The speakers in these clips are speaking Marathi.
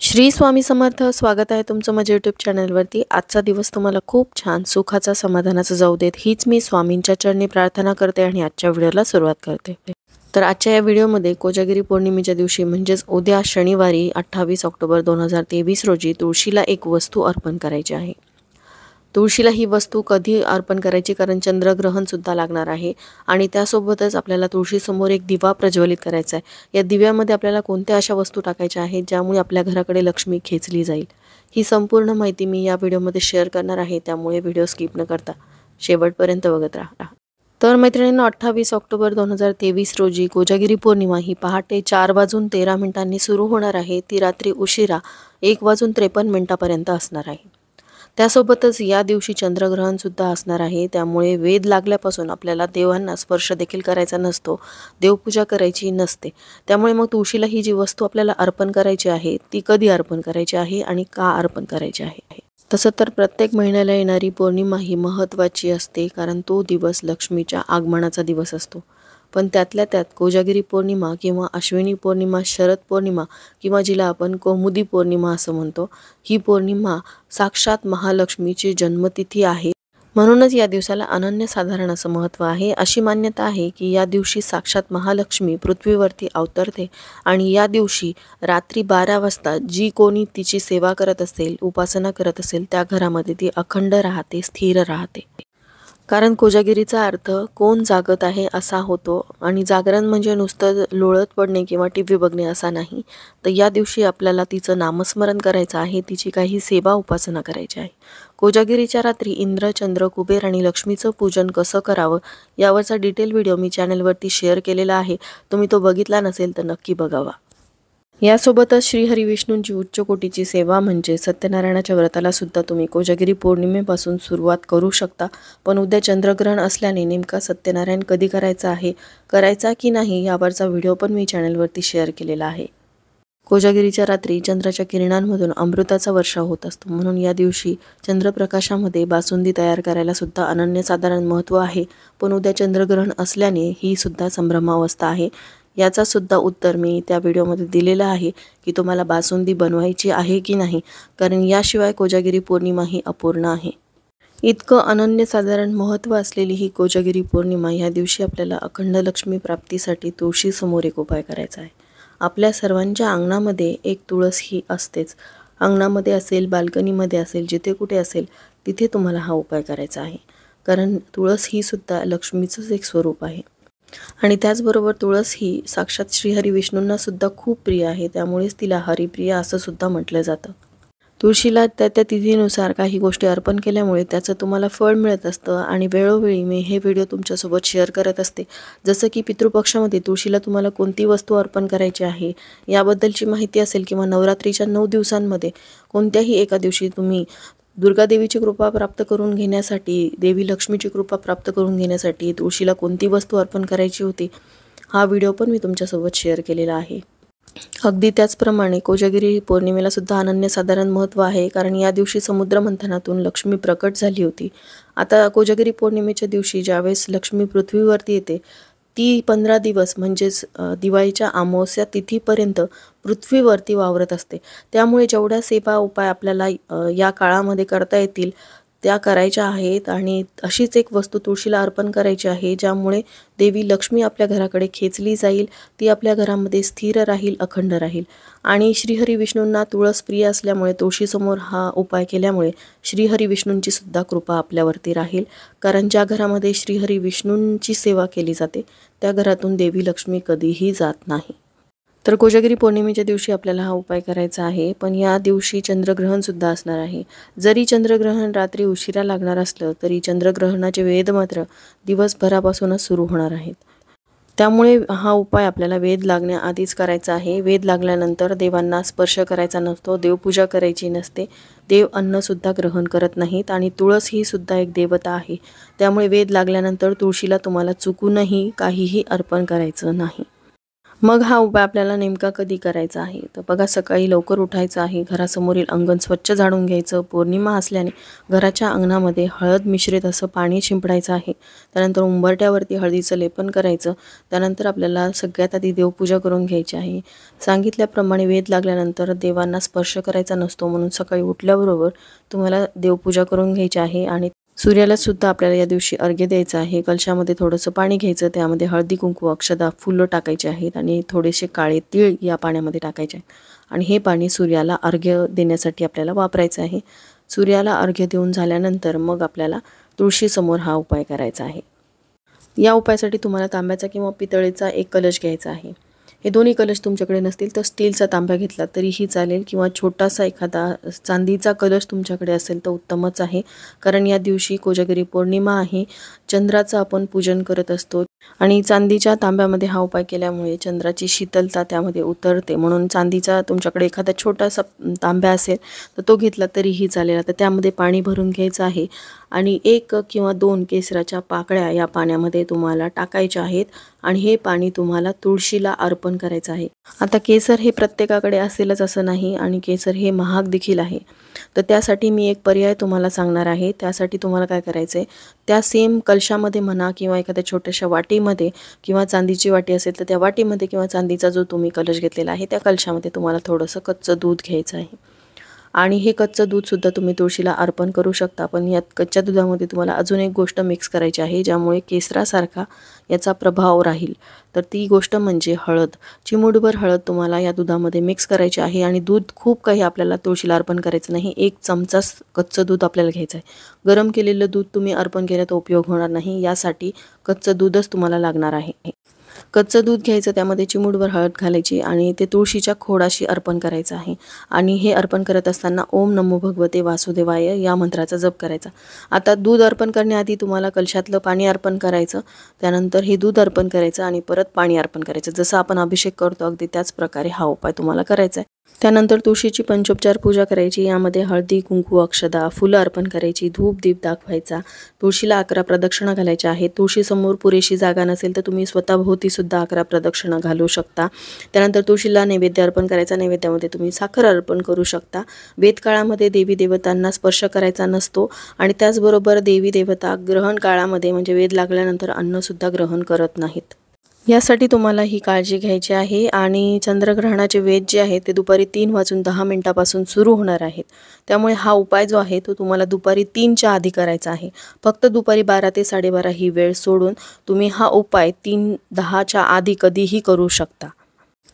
श्री स्वामी समर्थ. स्वागत आहे तुमचं माझ्या यूट्यूब चॅनलवरती. आजचा दिवस तुम्हाला खूप छान सुखाचा समाधानाचा जाऊ देत हीच मी स्वामींच्या चरणी प्रार्थना करते आणि आजच्या व्हिडिओला सुरुवात करते. तर आजच्या या व्हिडिओमध्ये कोजागिरी पौर्णिमेच्या दिवशी म्हणजेच उद्या शनिवारी 28 ऑक्टोबर 2023 रोजी तुळशीला एक वस्तू अर्पण करायची आहे. तुळशीला ही वस्तू कधी अर्पण करायची, कारण चंद्रग्रहण सुद्धा लागणार आहे आणि त्यासोबतच आपल्याला तुळशीसमोर एक दिवा प्रज्वलित करायचा आहे. या दिव्यामध्ये आपल्याला कोणत्या अशा वस्तू टाकायच्या आहेत ज्यामुळे आपल्या घराकडे लक्ष्मी खेचली जाईल, ही संपूर्ण माहिती मी या व्हिडिओमध्ये शेअर करणार आहे. त्यामुळे व्हिडिओ स्किप न करता शेवटपर्यंत बघत राहा. तर मैत्रिणींनो, 28 ऑक्टोबर 2023 रोजी कोजागिरी पौर्णिमा ही पहाटे 4:13 सुरू होणार आहे. ती रात्री उशिरा 1:53 असणार आहे. त्यासोबतच या दिवशी चंद्रग्रहण सुद्धा असणार आहे. त्यामुळे वेद लागल्यापासून आपल्याला देवांना स्पर्श देखील करायचा नसतो, देवपूजा करायची नसते. त्यामुळे मग तुळशीला ही जी वस्तू आपल्याला अर्पण करायची आहे ती कधी अर्पण करायची आहे आणि का अर्पण करायची आहे. तसं तर प्रत्येक महिन्याला येणारी पौर्णिमा ही महत्त्वाची असते, कारण तो दिवस लक्ष्मीच्या आगमनाचा दिवस असतो. पण त्यातल्या त्यात कोजागिरी पौर्णिमा किंवा अश्विनी पौर्णिमा, शरद पौर्णिमा किंवा जिला आपण कौमुदी पौर्णिमा असं म्हणतो, ही पौर्णिमा साक्षात महालक्ष्मीची जन्मतिथी आहे. म्हणूनच या दिवसाला अनन्यसाधारण असं महत्त्व आहे. अशी मान्यता आहे की या दिवशी साक्षात महालक्ष्मी पृथ्वीवरती अवतरते आणि या दिवशी रात्री 12 वाजता जी कोणी तिची सेवा करत असेल, उपासना करत असेल, त्या घरामध्ये ती अखंड राहते, स्थिर राहते. कारण कोजागिरीचा अर्थ कोण जागत आहे असा होतो आणि जागरण म्हणजे नुसतं लोळत पडणे किंवा टीव्ही बघणे असा नाही. तर या दिवशी आपल्याला तिचं नामस्मरण करायचं आहे, तिची काही सेवा उपासना करायची आहे. कोजागिरीच्या रात्री इंद्र, चंद्र, कुबेर आणि लक्ष्मीचं पूजन कसं करावं यावरचा डिटेल व्हिडिओ मी चॅनलवरती शेअर केलेला आहे. तुम्ही तो बघितला नसेल तर नक्की बघावा. यासोबतच श्रीहरी विष्णूंची उच्च कोटीची सेवा म्हणजे सत्यनारायणाच्या व्रताला सुद्धा तुम्ही कोजागिरी पौर्णिमेपासून सुरुवात करू शकता. पण उद्या चंद्रग्रहण असल्याने नेमका सत्यनारायण कधी करायचा की नाही यावरचा व्हिडिओ पण मी चॅनलवरती शेअर केलेला आहे. कोजागिरीच्या रात्री चंद्राच्या किरणांमधून अमृताचा वर्षाव होत असतो. म्हणून या दिवशी चंद्रप्रकाशामध्ये बासुंदी तयार करायला सुद्धा अनन्यसाधारण महत्त्व आहे. पण उद्या चंद्रग्रहण असल्याने ही सुद्धा संभ्रमावस्था आहे. याचा सुद्धा उत्तर मी त्या व्हिडिओमध्ये दिलेलं आहे की तुम्हाला बासुंदी बनवायची आहे की नाही, कारण याशिवाय कोजागिरी पौर्णिमा ही अपूर्ण आहे. इतकं अनन्यसाधारण महत्त्व असलेली ही कोजागिरी पौर्णिमा, या दिवशी आपल्याला अखंड लक्ष्मी प्राप्तीसाठी तुळशीसमोर एक उपाय करायचा आहे. आपल्या सर्वांच्या अंगणामध्ये एक तुळस ही असतेच. अंगणामध्ये असेल, बाल्कनीमध्ये असेल, जिथे कुठे असेल तिथे तुम्हाला हा उपाय करायचा आहे. कारण तुळस ही सुद्धा लक्ष्मीचंच एक स्वरूप आहे आणि त्याचबरोबर तुळस ही साक्षात श्रीहरी विष्णूंना सुद्धा खूप प्रिय आहे. त्यामुळेच तिला हरिप्रिया असं सुद्धा म्हटलं जातं. तुळशीला त्या त्या तिथीनुसार काही गोष्टी अर्पण केल्यामुळे त्याचं तुम्हाला फळ मिळत असतं आणि वेळोवेळी मी हे व्हिडिओ तुमच्यासोबत शेअर करत असते. जसं की पितृपक्षामध्ये तुळशीला तुम्हाला कोणती वस्तू अर्पण करायची आहे याबद्दलची माहिती असेल, किंवा नवरात्रीच्या 9 दिवसांमध्ये कोणत्याही एका दिवशी तुम्ही दुर्गादेवीची कृपा प्राप्त करून घेण्यासाठी, देवी लक्ष्मीची कृपा प्राप्त करून घेण्यासाठी तुळशीला कोणती वस्तू अर्पण करायची होती, हा व्हिडिओ पण मी तुमच्यासोबत शेअर केलेला आहे. अगदी त्याचप्रमाणे कोजागिरी पौर्णिमेला सुद्धा अनन्यसाधारण महत्त्व आहे, कारण या दिवशी समुद्र मंथनातून लक्ष्मी प्रकट झाली होती. आता कोजागिरी पौर्णिमेच्या दिवशी ज्यावेळेस लक्ष्मी पृथ्वीवरती येते ती 15 दिवस म्हणजेच दिवाळीच्या अमावस्या तिथीपर्यंत पृथ्वीवरती वावरत असते. त्यामुळे जेवढ्या सेवा उपाय आपल्याला या काळामध्ये करता येतील त्या करायच्या आहेत आणि अशीच एक वस्तू तुळशीला अर्पण करायची आहे ज्यामुळे देवी लक्ष्मी आपल्या घराकडे खेचली जाईल, ती आपल्या घरामध्ये स्थिर राहील, अखंड राहील. आणि श्रीहरी विष्णूंना तुळस प्रिय असल्यामुळे तुळशीसमोर हा उपाय केल्यामुळे श्रीहरी विष्णूंची सुद्धा कृपा आपल्यावरती राहील. कारण ज्या घरामध्ये श्रीहरी विष्णूंची सेवा केली जाते त्या घरातून देवी लक्ष्मी कधीही जात नाही. तर कोजागिरी पौर्णिमेच्या दिवशी आपल्याला हा उपाय करायचा आहे. पण या दिवशी चंद्रग्रहणसुद्धा असणार आहे. जरी चंद्रग्रहण रात्री उशिरा लागणार असलं तरी चंद्रग्रहणाचे वेध मात्र दिवसभरापासूनच सुरू होणार आहेत. त्यामुळे हा उपाय आपल्याला वेध लागण्याआधीच करायचा आहे. वेध लागल्यानंतर देवांना स्पर्श करायचा नसतो, देवपूजा करायची नसते, देव अन्नसुद्धा ग्रहण करत नाहीत आणि तुळस ही सुद्धा एक देवता आहे. त्यामुळे वेध लागल्यानंतर तुळशीला तुम्हाला चुकूनही काहीही अर्पण करायचं नाही. मग हा उपाय आपल्याला नेमका कधी करायचा आहे तर बघा, सकाळी लवकर उठायचं आहे, घरासमोरील अंगण स्वच्छ झाडून घ्यायचं, पौर्णिमा असल्याने घराच्या अंगणामध्ये हळद मिश्रित असं पाणी शिंपडायचं आहे. त्यानंतर उंबरट्यावरती हळदीचं लेपन करायचं. त्यानंतर आपल्याला सगळ्यात आधी देवपूजा करून घ्यायची आहे. सांगितल्याप्रमाणे वेद लागल्यानंतर देवांना स्पर्श करायचा नसतो, म्हणून सकाळी उठल्याबरोबर तुम्हाला देवपूजा करून घ्यायची आहे. आणि सूर्याला सुद्धा आपल्याला या दिवशी अर्घ्य द्यायचं आहे. कलशामध्ये थोडंसं पाणी घ्यायचं, त्यामध्ये हळदी कुंकू अक्षदा फुलं टाकायचे आहेत आणि थोडेसे काळे तीळ या पाण्यामध्ये टाकायचे आहेत. आणि हे पाणी सूर्याला अर्घ्य देण्यासाठी आपल्याला वापरायचं आहे. सूर्याला अर्घ्य देऊन झाल्यानंतर मग आपल्याला तुळशीसमोर हा उपाय करायचा आहे. या उपायासाठी तुम्हाला तांब्याचा किंवा पितळेचा एक कलश घ्यायचा आहे. हे दोन्ही कलश तुमच्याकडे नसतील तर स्टीलचा तांब्या घेतला तरीही चालेल, किंवा छोटासा एखादा चांदीचा कलश तुमच्याकडे असेल तर उत्तमच आहे. कारण या दिवशी कोजागिरी पौर्णिमा आहे, चंद्राचं आपण पूजन करत असतो आणि चांदीच्या तांब्यामध्ये हा उपाय केल्यामुळे चंद्राची शीतलता त्यामध्ये उतरते. म्हणून चांदीचा तुमच्याकडे एखादा छोटासा तांब्या असेल तर तो घेतला तरीही चालेल. आता त्यामध्ये पाणी भरून घ्यायचं आहे आणि 1 किंवा 2 केसराच्या पाकळ्या या पाण्यामध्ये तुम्हाला टाकायच्या आहेत आणि हे पाणी तुम्हाला तुळशीला अर्पण करायचं आहे. आता केसर हे प्रत्येकाकडे असेलच असं नाही आणि केसर हे महाग देखील आहे. तर त्यासाठी मी एक पर्याय तुम्हाला सांगणार आहे. त्यासाठी तुम्हाला काय करायचं आहे, त्या सेम कलशामध्ये म्हणा किंवा एखाद्या छोट्याशा वाटीमध्ये किंवा चांदीची वाटी असेल तर त्या वाटीमध्ये किंवा चांदीचा जो तुम्ही कलश घेतलेला आहे त्या कलशामध्ये तुम्हाला थोडंसं कच्चं दूध घ्यायचं आहे. आणि हे कच्चं दूधसुद्धा तुम्ही तुळशीला अर्पण करू शकता. पण यात कच्च्या दुधामध्ये तुम्हाला अजून एक गोष्ट मिक्स करायची आहे, ज्यामुळे केसरासारखा याचा प्रभाव राहील. तर ती गोष्ट म्हणजे हळद. चिमूटभर हळद तुम्हाला या दुधामध्ये मिक्स करायची आहे. आणि दूध खूप काही आपल्याला तुळशीला अर्पण करायचं नाही, 1 चमचा कच्चं दूध आपल्याला घ्यायचं आहे. गरम केलेलं दूध तुम्ही अर्पण केलं तर उपयोग होणार नाही, यासाठी कच्चं दूधच तुम्हाला लागणार आहे. कच्चं दूध घ्यायचं, त्यामध्ये चिमूटभर हळद घालायची आणि ते तुळशीच्या खोडाशी अर्पण करायचं आहे. आणि हे अर्पण करत असताना ओम नमो भगवते वासुदेवाय या मंत्राचा जप करायचा. आता दूध अर्पण करण्याआधी तुम्हाला कलशातलं पाणी अर्पण करायचं, त्यानंतर हे दूध अर्पण करायचं आणि परत पाणी अर्पण करायचं. जसं आपण अभिषेक करतो अगदी त्याच प्रकारे हा उपाय तुम्हाला करायचा आहे. त्यानंतर तुळशीची पंचोपचार पूजा करायची. यामध्ये हळदी कुंकू अक्षदा फुलं अर्पण करायची, धूप दीप दाखवायचा, तुळशीला 11 प्रदक्षिणा घालायच्या आहेत. तुळशीसमोर पुरेशी जागा नसेल तर तुम्ही स्वतःभोवती सुद्धा 11 प्रदक्षिणा घालू शकता. त्यानंतर तुळशीला नैवेद्य अर्पण करायचा. नैवेद्यामध्ये तुम्ही साखर अर्पण करू शकता. वेदकाळामध्ये देवी देवतांना स्पर्श करायचा नसतो आणि त्याचबरोबर देवी देवता ग्रहण काळामध्ये म्हणजे वेद लागल्यानंतर अन्नसुद्धा ग्रहण करत नाहीत. यासाठी तुम्हाला ही काळजी घ्यायची आहे. आणि चंद्रग्रहणाचे वेद जे आहेत ते दुपारी 3:10 सुरू होणार आहेत. त्यामुळे हा उपाय जो आहे तो तुम्हाला दुपारी 3च्या आधी करायचा आहे. फक्त दुपारी 12 ते 12:30 ही वेळ सोडून तुम्ही हा उपाय 3:10च्या आधी कधीही करू शकता.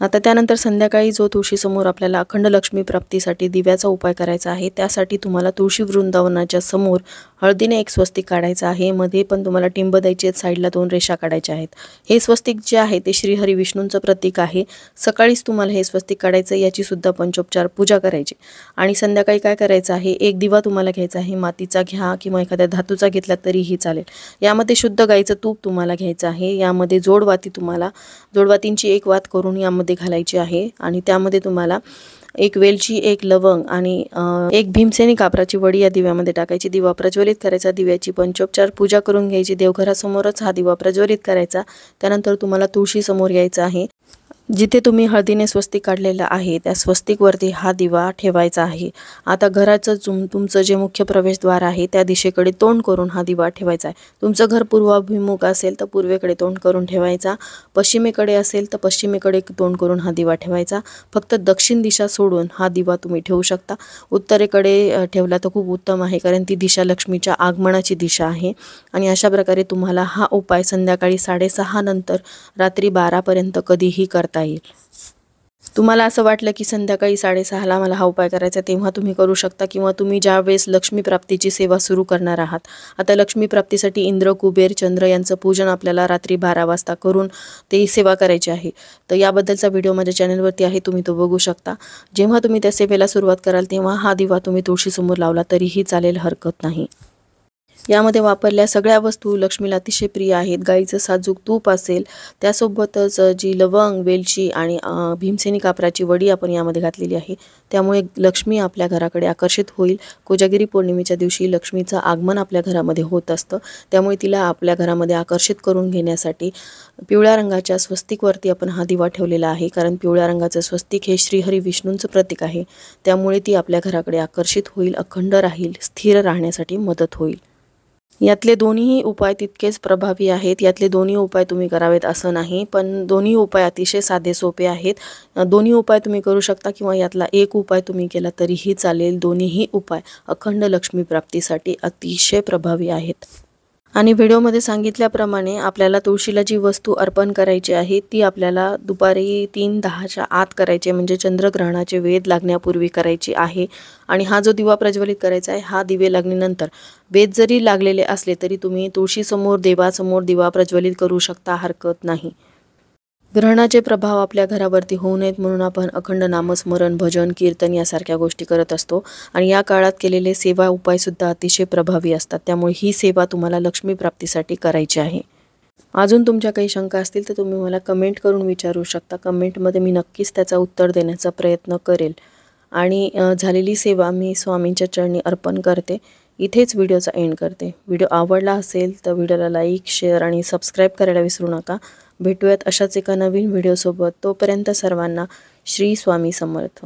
आता त्यानंतर संध्याकाळी जो तुळशीसमोर आपल्याला अखंड लक्ष्मी प्राप्तीसाठी दिव्याचा उपाय करायचा आहे, त्यासाठी तुम्हाला तुळशी वृंदावनाच्या समोर हळदीने एक स्वस्तिक काढायचं आहे. मध्ये पण तुम्हाला टिंब द्यायची आहेत, साईडला 2 रेषा काढायच्या आहेत. हे स्वस्तिक जे आहे ते श्रीहरी विष्णूंचं प्रतीक आहे. सकाळीच तुम्हाला हे स्वस्तिक काढायचं, याची सुद्धा पंचोपचार पूजा करायची. आणि संध्याकाळी काय करायचं आहे, एक दिवा तुम्हाला घ्यायचा आहे. मातीचा घ्या किंवा एखाद्या धातूचा घेतला तरीही चालेल. यामध्ये शुद्ध गाईचं तूप तुम्हाला घ्यायचं आहे. यामध्ये जोडवातींची एक वात करून यामध्ये घालायची आहे. आणि त्यामध्ये तुम्हाला 1 वेलची, 1 लवंग आणि 1 भीमसेनी कापराची वडी या दिव्यामध्ये टाकायची. दिवा प्रज्वलित करायचा. दिव्याची पंचोपचार पूजा करून घ्यायची. देवघरासमोरच हा दिवा प्रज्वलित करायचा. त्यानंतर तुम्हाला तुळशीसमोर यायचं आहे. जिथे तुम्ही हळदीने स्वस्तिक काढलेलं आहे त्या स्वस्तिकवरती हा दिवा ठेवायचा आहे. आता घराचं तुमचं जे मुख्य प्रवेशद्वार आहे त्या दिशेकडे तोंड करून हा दिवा ठेवायचा आहे. तुमचं घर पूर्वाभिमुख असेल तर पूर्वेकडे तोंड करून ठेवायचा. पश्चिमेकडे असेल तर पश्चिमेकडे तोंड करून हा दिवा ठेवायचा. फक्त दक्षिण दिशा सोडून हा दिवा तुम्ही ठेवू शकता. उत्तरेकडे ठेवला तर खूप उत्तम आहे, कारण ती दिशा लक्ष्मीच्या आगमनाची दिशा आहे. आणि अशा प्रकारे तुम्हाला हा उपाय संध्याकाळी 6:30 नंतर रात्री 12पर्यंत कधीही करता येईल. तुम्हाला असं वाटलं की संध्याकाळी 6:30ला मला हा उपाय करायचा, तेव्हा तुम्ही करू शकता. किंवा तुम्ही ज्या वेळेस लक्ष्मी प्राप्तीची सेवा सुरू करणार आहात, आता लक्ष्मी प्राप्तीसाठी इंद्र, कुबेर, चंद्र यांचं पूजन आपल्याला रात्री 12 वाजता करून ते सेवा करायची आहे. तर याबद्दलचा व्हिडिओ माझ्या चॅनलवरती आहे, तुम्ही तो बघू शकता. जेव्हा तुम्ही त्या सेवेला सुरुवात कराल तेव्हा हा दिवा तुम्ही तुळशीसमोर लावला तरीही चालेल, हरकत नाही. यामध्ये वापरल्या सगळ्या वस्तू लक्ष्मीला अतिशय प्रिय आहेत. गाईचं साजूक तूप असेल, त्यासोबतच जी लवंग, वेलची आणि भीमसेनी कापराची वडी आपण यामध्ये घातलेली आहे. त्यामुळे लक्ष्मी आपल्या घराकडे आकर्षित होईल. कोजागिरी पौर्णिमेच्या दिवशी लक्ष्मीचं आगमन आपल्या घरामध्ये होत असतं. त्यामुळे तिला आपल्या घरामध्ये आकर्षित करून घेण्यासाठी पिवळ्या रंगाच्या स्वस्तिकवरती आपण हा दिवा ठेवलेला आहे. कारण पिवळ्या रंगाचं स्वस्तिक हे श्रीहरी विष्णूंचं प्रतीक आहे. त्यामुळे ती आपल्या घराकडे आकर्षित होईल, अखंड राहील, स्थिर राहण्यासाठी मदत होईल. यातले दोन्हीही उपाय तितकेच प्रभावी आहेत. यातले दोन्ही उपाय तुम्ही करावेत असं नाही, पण दोन्ही उपाय अतिशय साधे सोपे आहेत. दोन्ही उपाय तुम्ही करू शकता किंवा यातला एक उपाय तुम्ही केला तरीही चालेल. दोन्हीही उपाय अखंड लक्ष्मी प्राप्तीसाठी अतिशय प्रभावी आहेत. आणि व्हिडिओमध्ये सांगितल्याप्रमाणे आपल्याला तुळशीला जी वस्तू अर्पण करायची आहे ती आपल्याला दुपारी 3:10च्या आत करायची आहे, म्हणजे चंद्रग्रहणाचे वेध लागण्यापूर्वी करायची आहे. आणि हा जो दिवा प्रज्वलित करायचा आहे हा दिवे लागल्यानंतर वेध जरी लागलेले असले तरी तुम्ही तुळशीसमोर, देवासमोर दिवा प्रज्वलित करू शकता, हरकत नाही. ग्रहणाचे प्रभाव आपल्या घरावरती होऊ नयेत म्हणून आपण अखंड नामस्मरण, भजन, कीर्तन यासारख्या गोष्टी करत असतो. आणि या काळात केलेले सेवा उपायसुद्धा अतिशय प्रभावी असतात. त्यामुळे ही सेवा तुम्हाला लक्ष्मी प्राप्तीसाठी करायची आहे. अजून तुमच्या काही शंका असतील तर तुम्ही मला कमेंट करून विचारू शकता. कमेंटमध्ये मी नक्कीच त्याचा उत्तर देण्याचा प्रयत्न करेल. आणि झालेली सेवा मी स्वामींच्या चरणी अर्पण करते. इथेच व्हिडिओचा एंड करते. व्हिडिओ आवडला असेल तर व्हिडिओला लाईक, शेअर आणि सबस्क्राईब करायला विसरू नका. भेटूयात अशाच एका नवीन व्हिडिओसोबत. तोपर्यंत सर्वांना श्री स्वामी समर्थ.